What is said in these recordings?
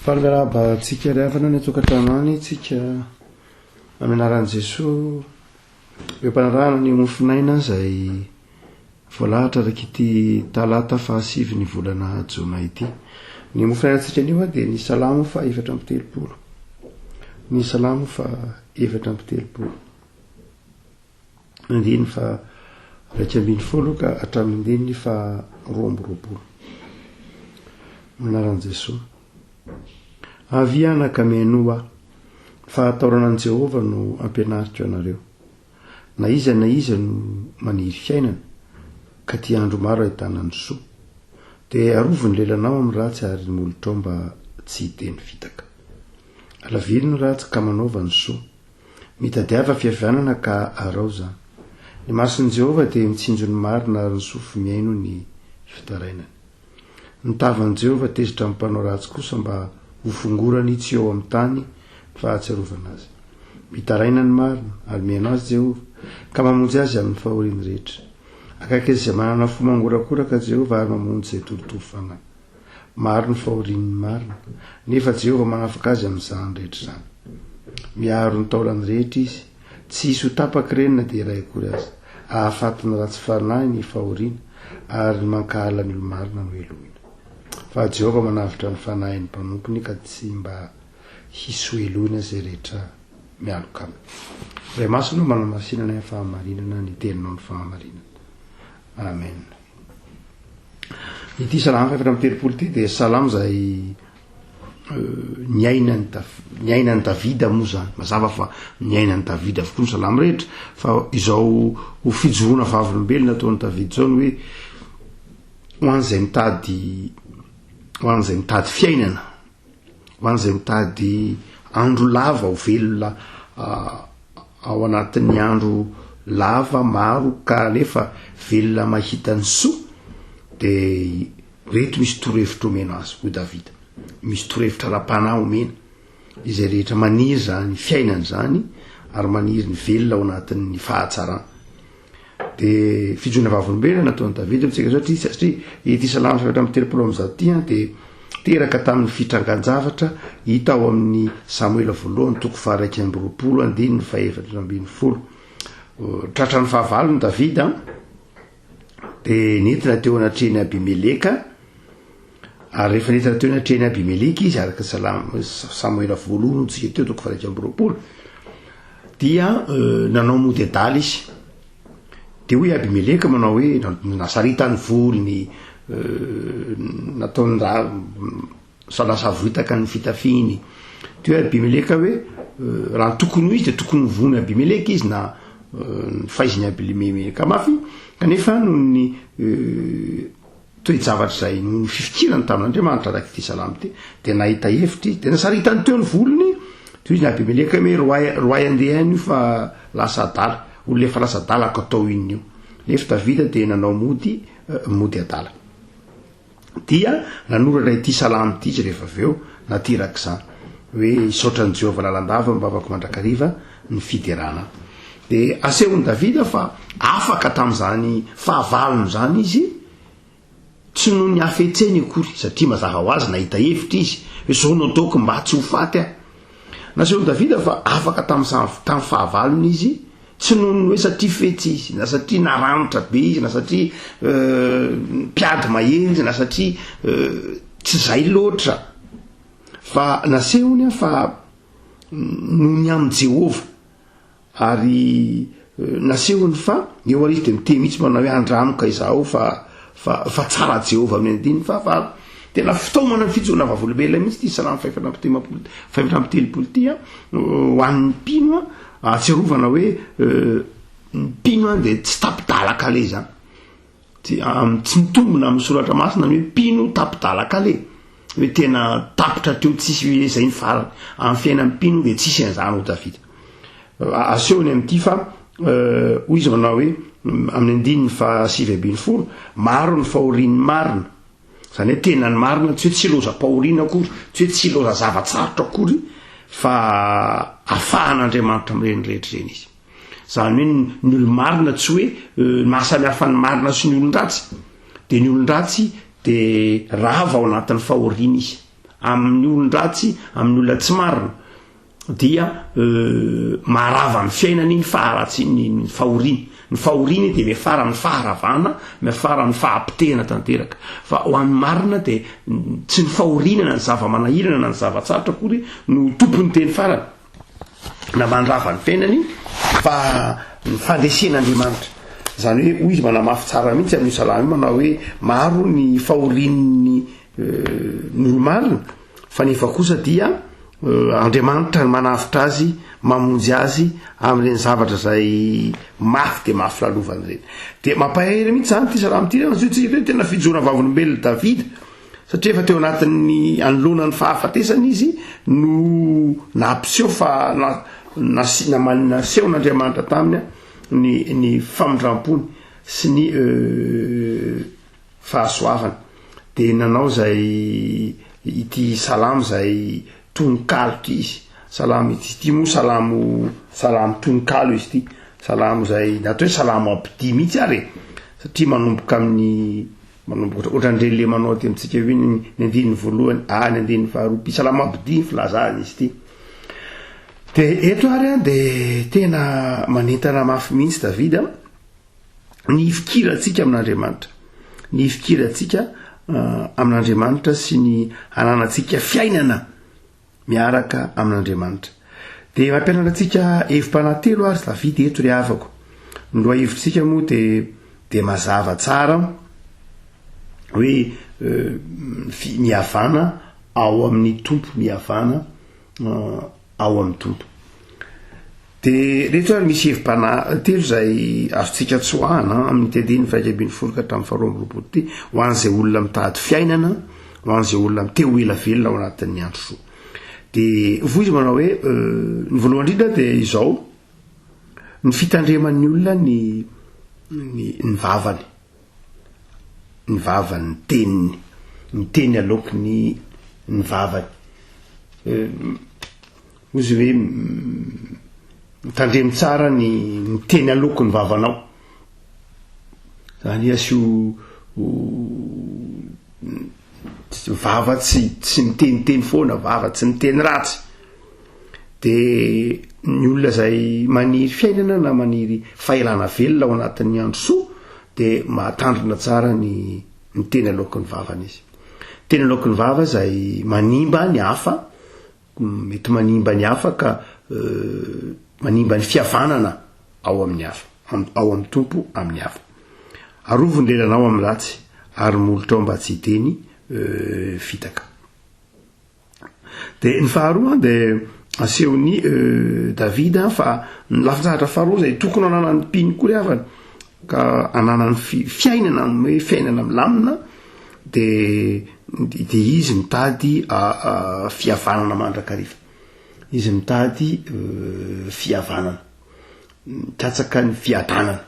Fangaraba tsika rehefa ny atokantrano tsika amenaran'i Jesosy eo mpanarahana ny mofinaina izay voalahatra raky ity talata 7 ny volana Jona ity. Ny mofinaina tsika anio dia ny salamo 430. Ny salamo 430. Andiny fa 270 ka hatramin'ny andiny fa 220. Amenaran'i Jesosy. Avia nakamenoa fahataoranan'i Jehova no ampianariko anareo. Na iza no maniry fiainana ka ty andro maro ahitana ny soa, dia arovo ny lelanao amin'ny ratsy ary molotrao mba tsy hiteny vitaka. Alavily ny ratsy ka manaova ny soa, mitadiava fiavianana ka arao zany. Ny mason'i Jehova dia mitsinjo ny marina ary ny sofy miaino ny fitarainany. Ny tavan'i Jehova tezitra amin'ny mpanao ratsy kosa mba ho fongorany tsy eo amin'ny tany fahatsiarovana azy. Mitaraina ny marina ary miaino azy Jehova ka mamonjy azy amin'ny fahoriany rehetra. Akaiky izay manana fo mangorakoraka Jehova ary mamonjy izay tolotolo fanahy. Maro ny fahorian'ny marina, nefa Jehova manafaka azy amin'izany rehetra zany. Miaro ny taolany rehetra izy, tsy hisy ho tapaka renina dia iray akory azy. Ahafatiny ratsy fanahy ny fahoriana ary mankahala ny olo-marina no elohina. Fa Jehova manavitra ny fanahin'ny mpanompony ka tsy mba hisy ho elohina izay rehetra mialoka aminy. Ray masina manamasinana ny fahamarinana ny teninao ny fahamarinana. Amen. Ity salamo 430 ity dia salamo izay nyainan'ny Davida moa zany. Mazava fa nyainan'ny Davida avokoa ny salamo rehetra, fa izao ho fijoroana vavolombelona ataon'ny Davida zao hoe ho an'izay mitady fiainana, ho an'izay mitady andro lava ho velona ao anatin'ny andro lava maro ka nefa velona mahita ny soa, dia reto misy torohevitra omena azy ho Davida. Misy torohevitra ra-panahy omena izay rehetra maniry zany fiainana zany ary maniry ny velona ao anatin'ny fahatsarana. Dia fijona vavolombelona nataon'ny Davida mitsika satria ity salamo 430 amin'izao ity dia teraka tamin'ny fitrangan-javatra hita ao amin'ny Samuela voalohany 2:220. Tratran'ny fahavalony Davida dia nentina teo anatrehany Abimeleka, ary rehefa nentina teo anatrehany Abimeleka izy araka Samuela voalohany tsika teo 2:220 dia nanao mody adaly izy. Dia hoe Abimeleka manao hoe nasaritany volony, nataony lasa voitaka ny fitafiny. Dia Abimeleka hoe raha tokony ho izy dia tokony vony Abimeleka izy na faiziny Abimeleka mafy, kanefa noho ny toe-javatra izay no fifikirany tamin'Andriamanitra araka ity salamo ity dia nahita hevitry dia nasaritany teo ny volony. Dia izy ny Abimeleka hoe roay andehany io fa lasa adala, olona efa lasa adala ako atao inona io. Nefa Davida dia nanao mody adala. Dia nanoratra ity salamo ity izy rehefa avy eo natiraka izany hoe isaotran'i Jehova lalandava mba afaka mandrakariva ny fiderana. Dia asehon'i Davida fa afaka tamin'izany fahavalony zany izy, tsy noho ny hafetseny akory, satria mazava ho azy nahita hevitra izy hoe zao no ataoko mba tsy ho faty aho. Nasehon'i Davida fa afaka tamin'ny fahavalony izy, tsy noho ny hoe satria fetsy izy, na satria naranitra be izy, na satria mpiady mahenjy, na satria tsy zay loatra, fa nasehony fa noho ny amin'i Jehova. Ary nasehony fa eo ary izy dia miteny mihitsy manao hoe andramoka izaho fa tsara Jehova amin'ny andiny fahavalo. Tena fitaomana ny fijona vavolombelona mihitsy ity salamo 530 ity ho an'ny mpino atsiarovana hoe mpino dia tsy tapidalaka le zany. Tsy mitombona amin'ny soratra masina ny hoe mpino tapidalaka le, hoe tena tapitra teo tsisy izay ny farany amin'ny fiainan'ny mpino dia tsisy an'izany ho Davida. Asehony amin'ity fa hoy izy manao hoe amin'ny andininy fa 7:20 maro ny fahorian'ny marina, zany hoe tena ny marina tsy hoe tsy loza pahoriana akory, tsy hoe tsy loza zavatsarotra akory, fa afahan'Andriamanitra amin'ireny rehetra ireny izy. Zany hoe ny olo-marina tsy hoe mahasamihafa ny marina sy ny olon-dratsy, dia ny olon-dratsy dia rava ao anatin'ny fahoriana izy, amin'ny olon-dratsy amin'ny olona tsy marina dia marava ny fiainany ny faharatsy ny fahoriny de miafara ny faharavana miafara ny fahampitehana tanteraka fa ho an'ny marina de tsy ny fahorinana ny zava-manahirana na ny zava-tsarotra akory no tompony teny farany na mandrava ny fiainany fa ny fandesen'Andriamanitra zany hoe hoy izy manamafy tsara mihitsy amin'ny salamy manao hoe maro ny fahorin'ny olo-marina fa nefa kosa dia Andriamanitra manavitra azy mamonjy azy amin'ireny zavatra zay mafy de mafy lalovany ireny de mampahery mihitsy zany ty salamy ty hoe tena fijona vavolombelona Davida satria efa teo anatin'ny anoloanany fahafatesany izy no nampiseho fa nasehon'Andriamanitra taminy ny famindrampony sy ny fahasoavany de nanao zay ity salamo zay tononkalo ty izy salamo ity moa salamo tononkalo izy ty salamo zay natao hoe salamo ampidi mihitsy ary satria manomboka ohatran'ireny le manao ty amintsika hoe ny andininy voalohany ny andininy faharoa salamo ampidi filazany izy ty de eto ary de tena manentana mafy mihitsy Davida ny fikirantsika amin'Andriamanitra ny fikirantsika amin'Andriamanitra sy ny ananantsika fiainana miaraka amin'Andriamanitra de mampianatra antsika hevim-panahy ary Davida eto ry havako ny lohahevitritsika moa de mazava tsara hoe mihavana ao amin'ny tompo mihavana ao amin'ny tompo de rehetra ary misy hevim-panahy telo zay azontsika tsoahana amin'ny tediny faikabiny foloka hatramin'ny faharoa amby roapolo ty ho an'izay olona mitady fiainana ho an'izay olona miteo ela velona ao anatin'ny andro soa de voa izy manao hoe ny voalohany indrindra de izao ny fitandreman'ny olona ny vavany ny teniny ny teny aloky ny vavany ozy hoe mitandremy tsara ny teny aloky ny vavanao zany asio vava tsy miteniteny foana vava tsy miteny ratsy de ny olona zay maniry fiainana na maniry fahelana velona ao anatin'ny andro soa de mahatandrina tsara ny teny aloky ny vavany izy teny aloky ny vava zay manimba ny hafa mety manimba ny hafa ka manimba ny fihavanana ao amin'ny hafa ao amin'ny tompo amin'ny hafa arovony lelanao amin'ny ratsy ary molotra ao mba tsy hiteny fitaka de ny faharoa de asehony Davida fa ny lafitsahatra faharoa zay tokony ananany mpiny kory havany ka ananany fiainana hoe fiainana milamina de izy mitady fihavanana mandrakariva izy mitady fihavanana katsaka ny fiadanana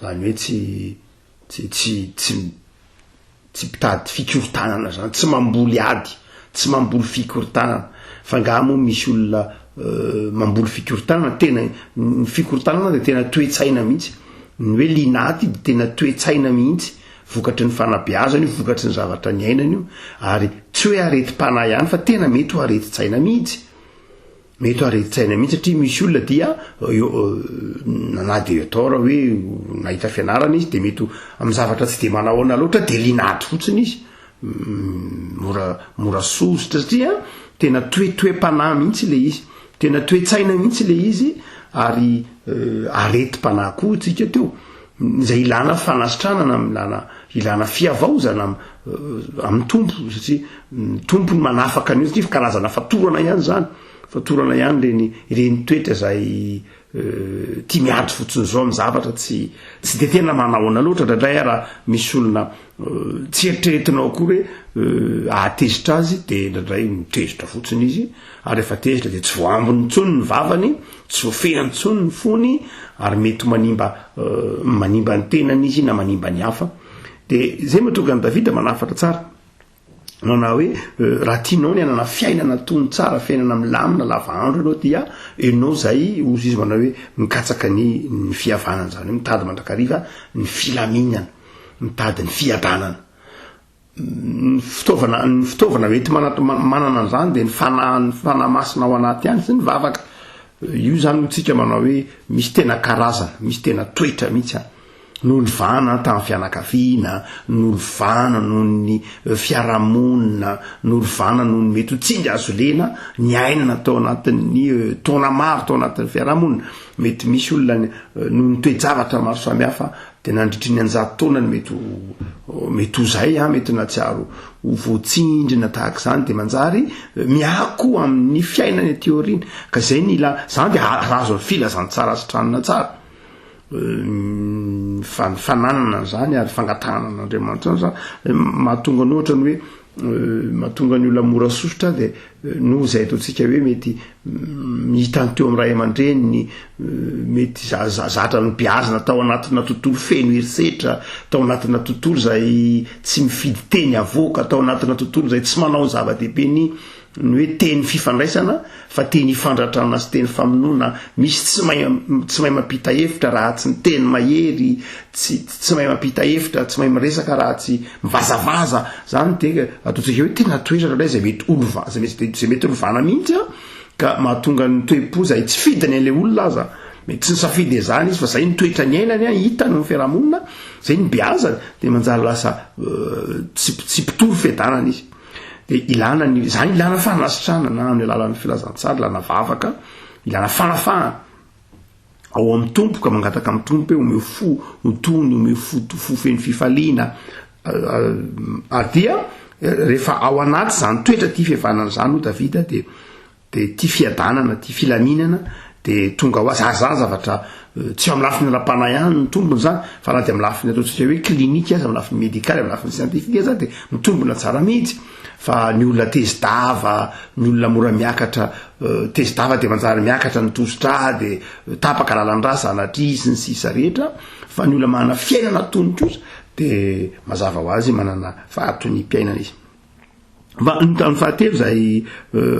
zany hoe tsy pitady fikorotanana zany tsy mamboly ady tsy mamboly fikorotanana fa ngamo misy olona mamboly fikorotanana tena ny fikorotanana de tena toe-tsaina mihitsy ny hoe linaty de tena toe-tsaina mihitsy vokatry ny fanabeazany io vokatry ny zavatra ny ainany io ary tsy hoe areti-panahy ihany fa tena mety ho areti-tsaina mihitsy satria misy olona dia nanady atao raha hoe nahita fianarana izy de mety amin'ny zavatra tsy de manahoana loatra de linaty fotsiny izy mora sositra satria tena toe-panahy mihitsy le izy tena toe-tsaina mihitsy le izy ary areti-panahy koa tsika teo zay ilana fanasitranana ilana fiavaozana amin'ny tompo satria tompo ny manafaka an'io satria karazana fatorana ihany zany fatorana ihany ireny toetra zay tia miady fotsiny zao amin'ny zavatra tsy de tena manahoana loatra ndray raha misy olona tsy eritreretinao akory hoe ahatezitra azy de ndray mitezitra fotsiny izy ary rehefa tezitra de tsy voambony ntsony ny vavany tsy voafenany ntsony ny fony ary mety manimba ny tenany izy na manimba ny hafa de zay mahatonga ny Davida manafatra tsara nana hoe raha tianao ny anana fiainana tony tsara fiainana milamina lava andro ianao dia enao zay ozy izy manao hoe mikatsaka ny fihavanana zany hoe mitady mandrakariva ny filaminana mitady ny fiadanana fitaovana mety manana an'izany de ny fanamasina ao anaty any sy ny vavaka io zany tsika manao hoe misy tena karazana misy tena toetra mihitsy nolivana tamin'ny fianakaviana nolivana noho ny fiarahamonina nolivana noho ny mety ho tsindry azo lena ny ainana tao anatin'ny taona maro tao anatin'ny fiarahamonina mety misy olona noho ny toe-javatra maro samihafa de nandritry ny anjato taona ny mety ho zay mety natsiaro ho voatsindrina tahaka izany de manjary miako amin'ny fiainany aty aoriana ka zay ny ila zany de azo filazany tsara sy tranona tsara fananana zany ary fangatahana an'Andriamanitra zany mahatonga ny ohatra ny hoe mahatonga ny olona mora sosotra de no zay ataontsika hoe mety mitany teo amin'ny ray aman-dreny mety zatra ny biazina tao anatina tontolo feno herisetra tao anatina tontolo zay tsy mifidy teny avoaka tao anatina tontolo zay tsy manao zava-dehibe ny hoe teny fifandraisana fa teny ifandratrana sy teny famonoana misy tsy mahay mampita hevitra raha tsy ny teny mahery tsy mahay mampita hevitra tsy mahay miresaka raha tsy mivazavaza zany de ataontsika hoe tena toerana ilay zay mety olova zay mety olovana mihitsy ka mahatonga ny toe-po zay tsy fidiny an'ilay olona aza mety tsy ny safidy zany izy fa zay ny toetra ny ainany hitany ny fiarahamonina zay ny biazany de manjary lasa tsy mpitoro fiadanana izy de ilana fanasitrana na amin'ny alalan'ny filazantsara ilana vavaka ilana fanafahana ao amin'ny tompo ka mangataka amin'ny tompo hoe omeo fo notony omeo fo feny fifaliana dia rehefa ao anaty zany toetra tia fihavanana zany ho Davida de tia fiadanana tia filaminana de tonga ho azy zany zavatra tsy amin'ny lafiny rapana ihany ny tombony zany fa raha de amin'ny lafiny ataontsika hoe klinika azy amin'ny lafiny médical amin'ny lafiny scientifique zany de mitombona tsara mihitsy fa ny olona tezidava ny olona mora miakatra tezidava de manjary miakatra ny tosidra de tapaka lalandra zanatry izy ny sisa rehetra fa ny olona manana fiainana tonikosa de mazava ho azy manana fahatony mpiainana izy ny fahatelo zay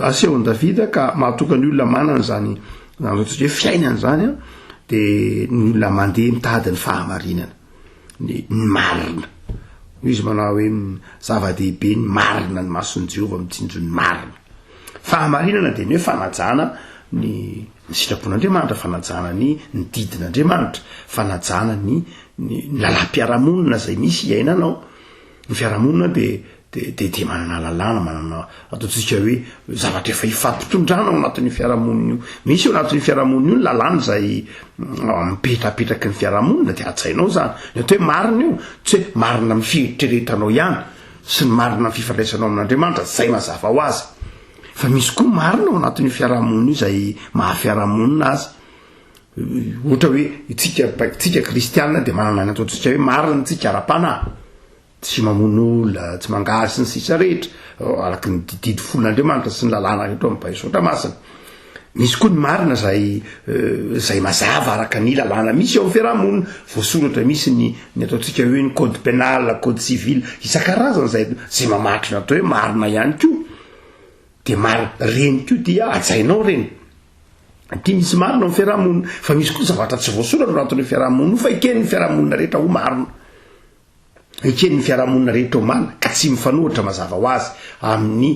asehon'i Davida ka mahatonga ny olona manana zany hoe fiainana zany de ny olona mandeha mitady ny fahamarinana ny marina izy manao hoe zava-dehibe ny marina ny mason'i Jehova mitsinjo ny marina fahamarinana de ny hoe fanajana ny sitrapon'Andriamanitra fanajana ny didin'Andriamanitra fanajana ny lalam-piarahamonina zay misy iainanao ny fiarahamonina de manana lalàna manana ataontsika hoe zavatra efa ifampitondrana ao anatin'ny fiarahamonina io misy ao anatin'ny fiarahamonina io ny lalàna zay mipetrapetraky ny fiarahamonina de atsainao zany ny atao hoe marina io tsy hoe marina amin'ny fieritreretanao ihany sy ny marina amin'ny fifandraisanao amin'Andriamanitra zay mazava ho azy fa misy koa marina ao anatin'ny fiarahamonina io zay mahafiarahamonina azy ohatra hoe tsika kristianina de manana ny ataontsika hoe marina tsika ara-panahy tsy mamono olona tsy mangary sy ny sisa rehetra araky ny didy folon'Andriamanitra sy ny lalàna rehetra amin'ny Baisotra masina misy koa ny marina zay mazava araka ny lalàna misy ao amin'ny fiarahamonina voasoratra misy ny ataontsika hoe ny code pénal code civil isan-karazany zay mamatry ny atao hoe marina ihany koa de reny koa dia ajainao reny ty misy marina amin'ny fiarahamonina fa misy koa zavatra tsy voasoratra anatin'ny fiarahamonina fa eken'ny fiarahamonina rehetra ho marina eken'ny fiarahamonina rehetra ho marina ka tsy mifanohitra mazava ho azy amin'ny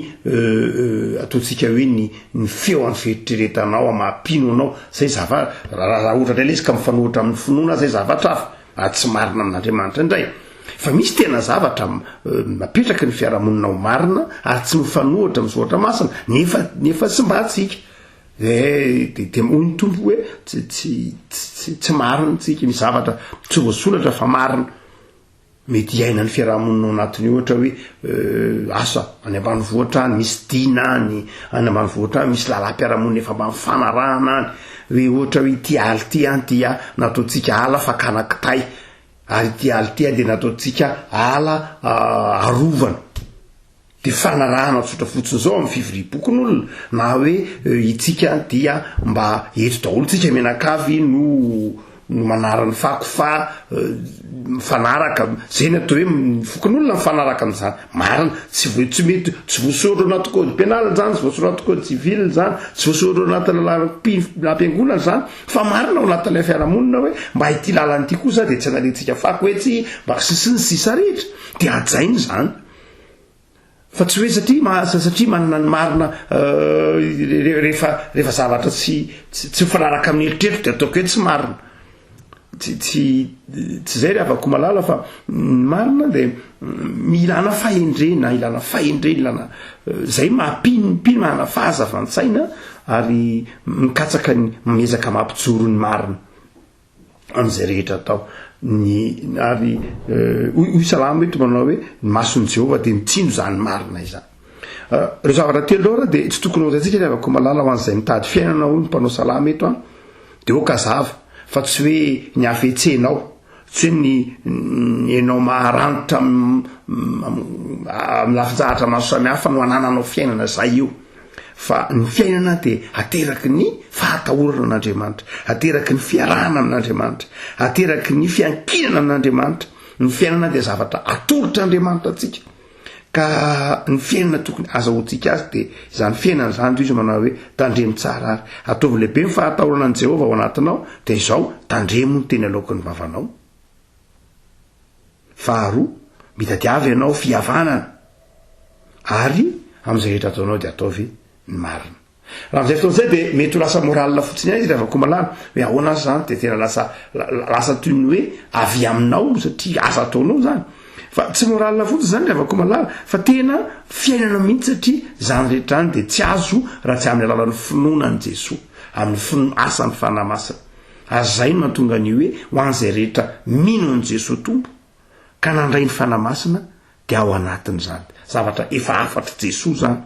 ataontsika hoe ny feo amin'ny fieritreretanao amampino anao zay raha ohatra indray izy ka mifanohitra amin'ny finoana zay zavatra hafa tsy marina amin'Andriamanitra indray fa misy tena zavatra mapetraky ny fiarahamonina ho marina ary tsy mifanohitra mizoatra masina nefa tsy mba atsika de hoy ny tompo hoe tsy marina tsika misy zavatra tsy voasolatra fa marina mety iainan'ny fiarahamonina anatiny ohatra hoe asa any ambanivohitra any misy dina any ambanivohitra any misy lalam-piarahamonina efa mba mifanarahana any hoe ohatra hoe ity aly ty any dia nataontsika ala fa kanakitay ary ity aly ty de nataontsika ala arovana de fanarahana tsotra fotsiny zao amin'ny fivoriam-pokon'olona na hoe itsika dia mba eto daholo tsika menakavy no manarany fakofa mifanaraka zay ny atao hoe fokon'olona mifanaraka amin'izany marina tsy mety tsy voasoratra anaty code pénal zany tsy voasoratra anaty code civil zany tsy voasoratra anaty lalàm-piangonana zany fa marina ao anatin'ilay fiarahamonina hoe mba ity lalany ity kosa de tsy analetsika fako hoe tsy mba sisiny sisa rehetra de ajainy zany fa tsy hoe satria manana ny marina rehefa zavatra tsy mifanaraka amin'ny eritreritro de ataoko hoe tsy marina tsy zay ry avako malala fa marina de ilana fahendrena ilana zay mampino manana fahazavan-tsaina ary mikatsaka miezaka mampijoro ny marina am'izay rehetra atao ary hoy salamo eto manao hoe ny mason'i Jehova de mitsino zany marina izany. Reo zavatra telo ora de tsy tokony ohatsika ry avako malala ho an'izay mitady fiainana hoy ny mpanao salama eto de okazava fa tsy hoe ny afetsenao tsy hoe ny enao maharanitra am'lafijahatra maro samihafa no anananao fiainana zay io fa ny fiainana de ateraky ny fahatahorana an'Andriamanitra, ateraky ny fiarahana amin'Andriamanitra, ateraky ny fiankinana amin'Andriamanitra. Ny fiainana de zavatra atolotra Andriamanitra atsika ka ny fiainana tokony azahoantsika azy de izany fiainana zany izy manao hoe tandremo tsara ary ataovy lehibe ny fahatahorana an' Jehova ao anatinao de izao tandremo ny teny alohan'ny vavanao. Faharoa, mitadiavy ianao fihavanana ary am'izay rehetra ataonao de ataovy ny marina. Raha am'izay fotoan'izay de mety ho lasa moralina fotsiny azy rehefa komalana hoe ahoana azy zany de tena lasa toy ny hoe avy aminao satria asa ataonao zany fa tsy moralina fotsiny zany rehefa komalana fa tena fiainana mihitsy satria zany rehetra any de tsy azo raha tsy amin'ny alalan'ny finoanan'i Jesosy amin'ny asany fanamasina. Azay no mahatonga ny hoe ho an'izay rehetra mino an' Jesosy tompo ka nandray ny fanamasina de ao anatin'izany zavatra efa afatra Jesosy zany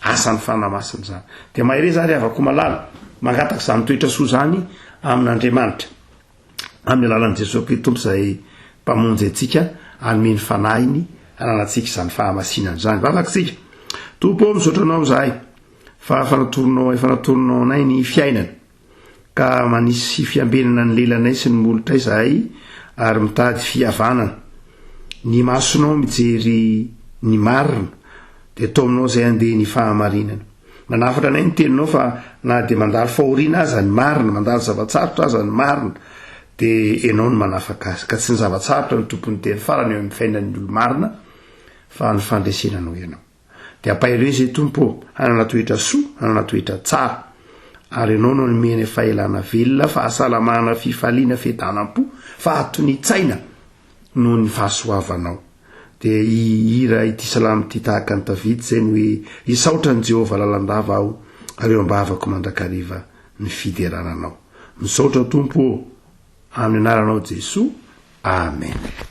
asany fanamasina zany de mahare zany avako malala mangataka zany toetra soa zany amin'Andriamanitra amin'ny alalan'i Jesosy Kristy tompo zay mpamonjy antsika anome ny fanahiny ananatsika zany fahamasinany zany. Valaksika tompo misaotra anao zahay fa fanatoronao anay ny fiainana ka manisy fiambenana ny lelanay sy ny molotray zahay ary mitady fihavanana ny masonao mijery ny marina de atao aminao zay andeha ny fahamarinana. Manafatra anay ny teninao fa na de mandalo fahoriana aza ny marina, mandalo zavatsarotra aza ny marina de enao no manafaka azy ka tsy ny zavatsarotra ny tompony teny farany eo amin'ny fiainan'ny olo marina fa ny fandresenanao ianao. De ampaheleo zay tompo hanana toetra soa, hanana toetra tsara ary enao no nomeny fahelana velona, fahasalamana, fifaliana, fiadanam-po, fahatony-tsaina noho ny fahasoavanao. De hira ity salamo ity tahaka ny Davidy zay ny hoe isaotra ny Jehova lalandava aho ary eo ambavako mandrakariva ny fiderananao. Misaotra tompo amin'ny anaranao Jesosy. Amen.